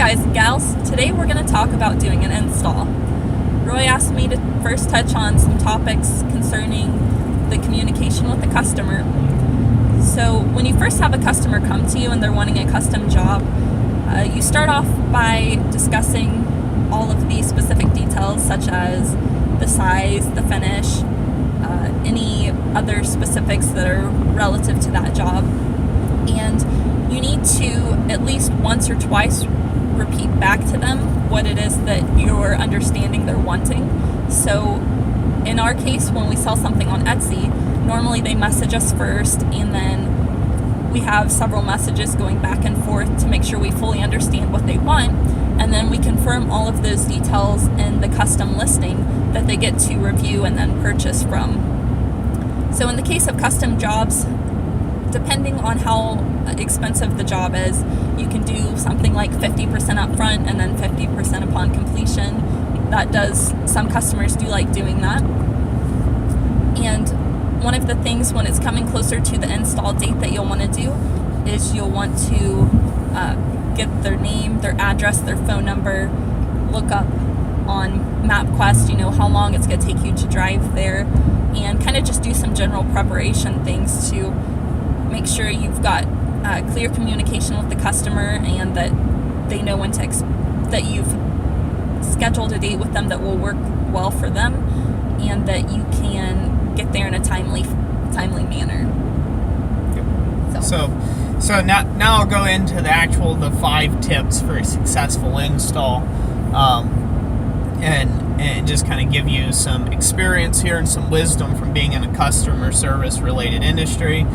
guys and gals, today we're going to talk about doing an install. Roy asked me to first touch on some topics concerning the communication with the customer. So when you first have a customer come to you and they're wanting a custom job, you start off by discussing all of the specific details such as the size, the finish, any other specifics that are relative to that job. And you need to at least once or twice repeat back to them what it is that you're understanding they're wanting. So in our case, when we sell something on Etsy, normally they message us first, and then we have several messages going back and forth to make sure we fully understand what they want, and then we confirm all of those details in the custom listing that they get to review and then purchase from. So in the case of custom jobs, depending on how expensive the job is, you can do something like 50% up front and then 50% upon completion. Some customers do like doing that. And one of the things when it's coming closer to the install date that you'll want to do is you'll want to get their name, their address, their phone number, look up on MapQuest, how long it's going to take you to drive there, and kind of just do some general preparation things to make sure you've got clear communication with the customer and that they know that you've scheduled a date with them that will work well for them, and that you can get there in a timely manner. So now I'll go into the 5 tips for a successful install, and just kind of give you some experience here and some wisdom from being in a customer service related industry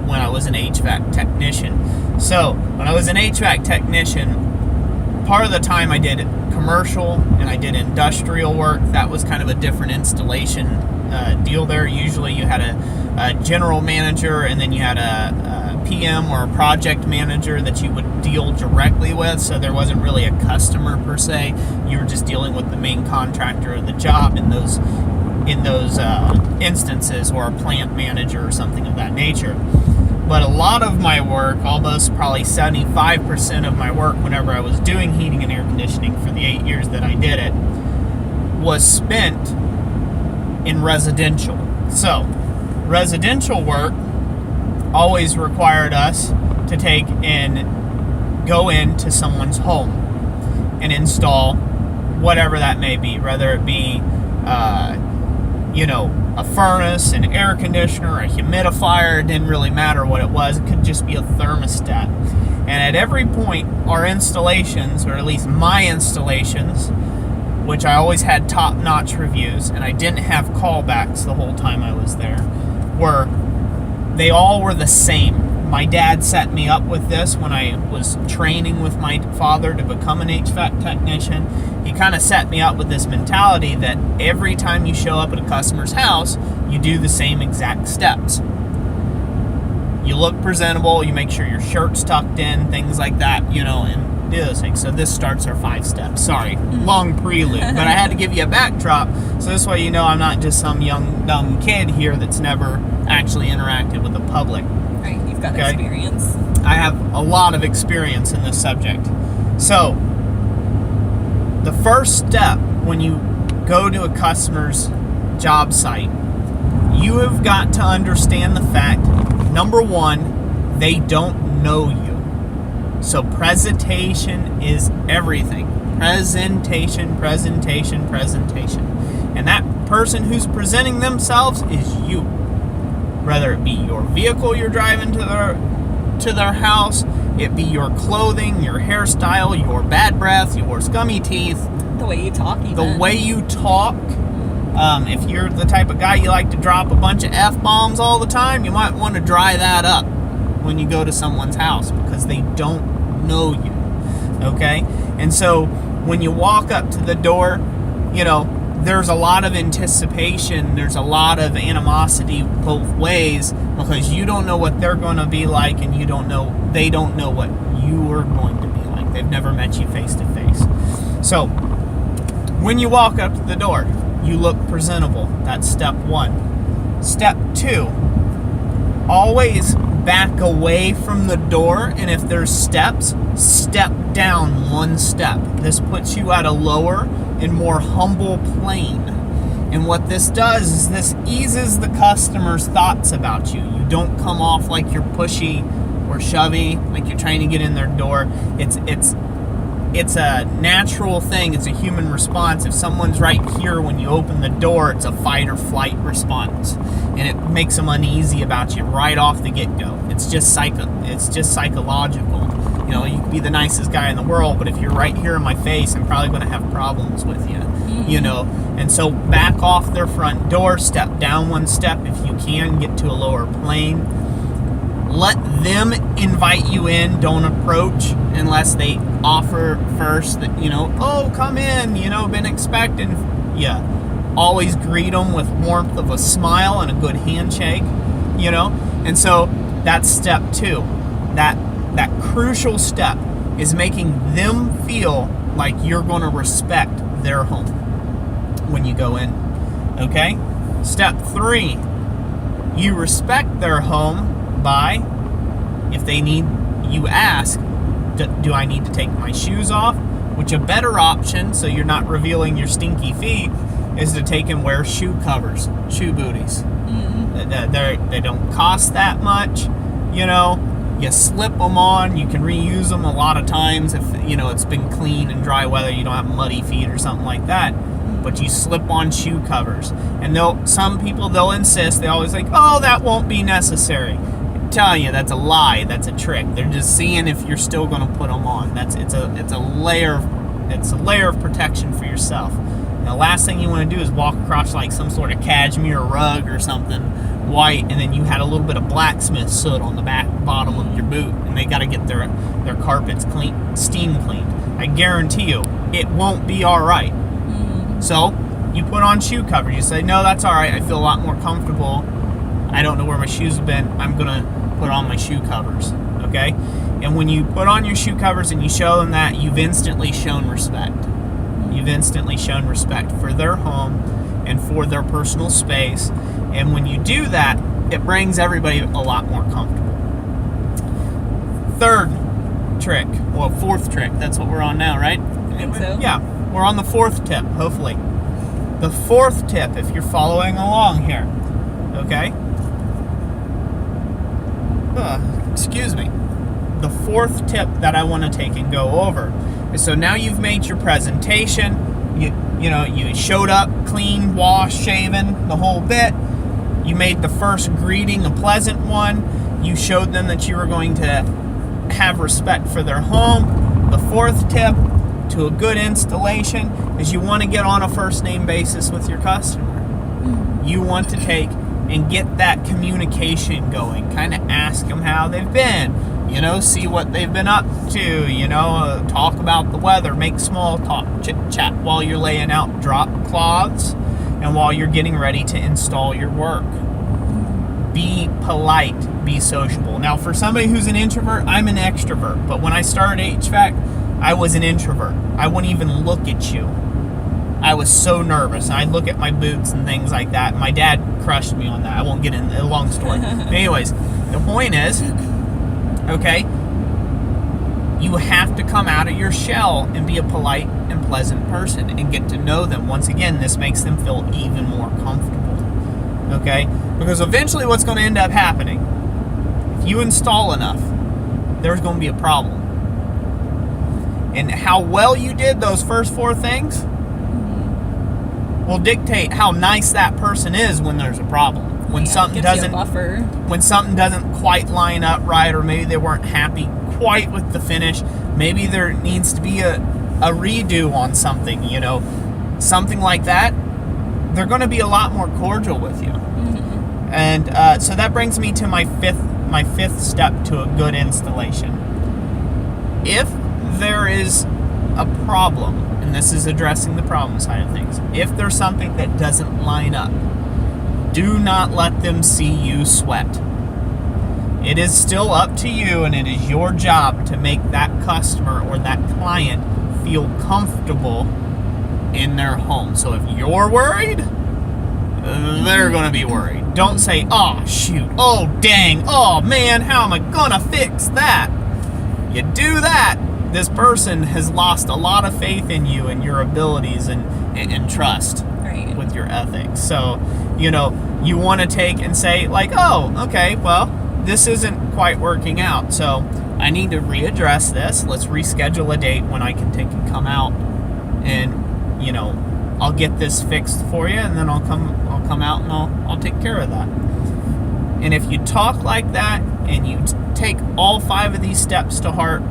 when I was an HVAC technician. So when I was an HVAC technician, part of the time I did commercial and I did industrial work. That was kind of a different installation deal there. Usually you had a general manager, and then you had a PM or a project manager that you would deal directly with, so there wasn't really a customer per se. You were just dealing with the main contractor of the job in those instances, or a plant manager or something of that nature. But a lot of my work, almost probably 75% of my work whenever I was doing heating and air conditioning for the 8 years that I did it, was spent in residential. So residential work always required us to take and go into someone's home and install whatever that may be, whether it be a furnace, an air conditioner, a humidifier. It didn't really matter what it was. It could just be a thermostat. And at every point, our installations, or at least my installations, which I always had top-notch reviews, and I didn't have callbacks the whole time I was there, they all were the same. My dad set me up with this when I was training with my father to become an HVAC technician. He kind of set me up with this mentality that every time you show up at a customer's house, you do the same exact steps. You look presentable, you make sure your shirt's tucked in, things like that, and do those things. So this starts our 5 steps. Sorry, long prelude, but I had to give you a backdrop, so this way I'm not just some young, dumb kid here that's never actually interacted with the public. Right, you've got experience. I have a lot of experience in this subject. So, the first step when you go to a customer's job site, you have got to understand the fact, number one, they don't know you. So presentation is everything. Presentation. And that person who's presenting themselves is you. Whether it be your vehicle you're driving to their house, it be your clothing, your hairstyle, your bad breath, your scummy teeth, the way you talk, if you're the type of guy you like to drop a bunch of F-bombs all the time, you might want to dry that up when you go to someone's house, because they don't know you, okay? And so when you walk up to the door, there's a lot of anticipation, there's a lot of animosity both ways, because you don't know what they're going to be like, and they don't know what you are going to be like. They've never met you face to face. So when you walk up to the door, you look presentable. That's step 1. Step 2, always back away from the door, and if there's steps, step down one step. This puts you at a lower and more humble plane. And what this does is this eases the customer's thoughts about you. You don't come off like you're pushy or shovey, like you're trying to get in their door. It's a natural thing. It's a human response. If someone's right here when you open the door, it's a fight or flight response, and it makes them uneasy about you right off the get-go. It's just psychological. You know, you can be the nicest guy in the world, but if you're right here in my face, I'm probably going to have problems with you. You know, and so back off their front door, step down one step if you can, get to a lower plane. Let them invite you in. Don't approach unless they offer first that, you know, oh, come in, you know, been expecting. Yeah. Always greet them with warmth of a smile and a good handshake, you know. And so that's step 2. That crucial step is making them feel like you're going to respect their home when you go in. Okay? Step 3, you respect their home by, if they need, you ask, do I need to take my shoes off? Which a better option, so you're not revealing your stinky feet, is to take and wear shoe covers, shoe booties. They don't cost that much, you know. You slip them on, you can reuse them a lot of times if, you know, it's been clean and dry weather, you don't have muddy feet or something like that. But you slip on shoe covers. And some people, they'll insist, they always like, oh, that won't be necessary. I'm telling you, that's a lie, that's a trick. They're just seeing if you're still going to put them on. It's a layer of protection for yourself. And the last thing you want to do is walk across like some sort of cashmere rug or something white, and then you had a little bit of blacksmith soot on the bottom of your boot, and they got to get their carpets steam cleaned. I guarantee you, it won't be all right. So you put on shoe covers. You say, no, that's all right. I feel a lot more comfortable. I don't know where my shoes have been. I'm going to put on my shoe covers. Okay? And when you put on your shoe covers and you show them that, you've instantly shown respect. You've instantly shown respect for their home and for their personal space. And when you do that, it brings everybody a lot more comfortable. Fourth trick. That's what we're on now, right? I think so. Yeah. We're on the 4th tip, hopefully. The 4th tip, if you're following along here, okay? Excuse me. The 4th tip that I want to take and go over is, so now you've made your presentation. You showed up clean, washed, shaven, the whole bit. You made the first greeting a pleasant one. You showed them that you were going to have respect for their home. The 4th tip to a good installation is you want to get on a first name basis with your customer. You want to take and get that communication going. Kind of ask them how they've been. You know, see what they've been up to. You know, talk about the weather. Make small talk, chit chat while you're laying out drop cloths and while you're getting ready to install your work. Be polite. Be sociable. Now, for somebody who's an introvert, I'm an extrovert. But when I started HVAC, I was an introvert. I wouldn't even look at you. I was so nervous. I'd look at my boots and things like that. My dad crushed me on that. I won't get into a long story. Anyways, the point is, okay, you have to come out of your shell and be a polite and pleasant person and get to know them. Once again, this makes them feel even more comfortable. Okay? Because eventually what's going to end up happening, if you install enough, there's going to be a problem. And how well you did those first 4 things will dictate how nice that person is when there's a problem. When something doesn't quite line up right, or maybe they weren't happy quite with the finish, maybe there needs to be a redo on something, you know, something like that, they're going to be a lot more cordial with you. And so that brings me to my fifth step to a good installation. If there is a problem, and this is addressing the problem side of things, if there's something that doesn't line up, do not let them see you sweat. It is still up to you, and it is your job to make that customer or that client feel comfortable in their home. So if you're worried, they're going to be worried. Don't say, oh, shoot, oh, dang, oh, man, how am I going to fix that? You do that, this person has lost a lot of faith in you and your abilities and trust with your ethics. So, you know, you want to take and say, like, oh, okay, well, this isn't quite working out, so I need to readdress this. Let's reschedule a date when I can take and come out, and, you know, I'll get this fixed for you, and then I'll come out and I'll take care of that. And if you talk like that and you take all 5 of these steps to heart,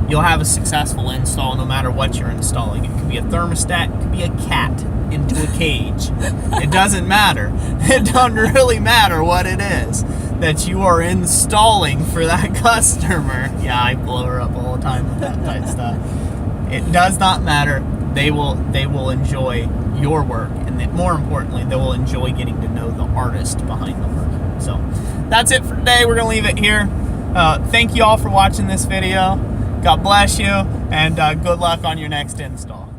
you'll have a successful install no matter what you're installing. It could be a thermostat, it could be a cat into a cage. It doesn't matter. It doesn't really matter what it is that you are installing for that customer. Yeah, I blow her up all the time with that type stuff. It does not matter. They will enjoy your work, and more importantly, they will enjoy getting to know the artist behind the work. So that's it for today. We're gonna leave it here. Thank you all for watching this video. God bless you, and good luck on your next install.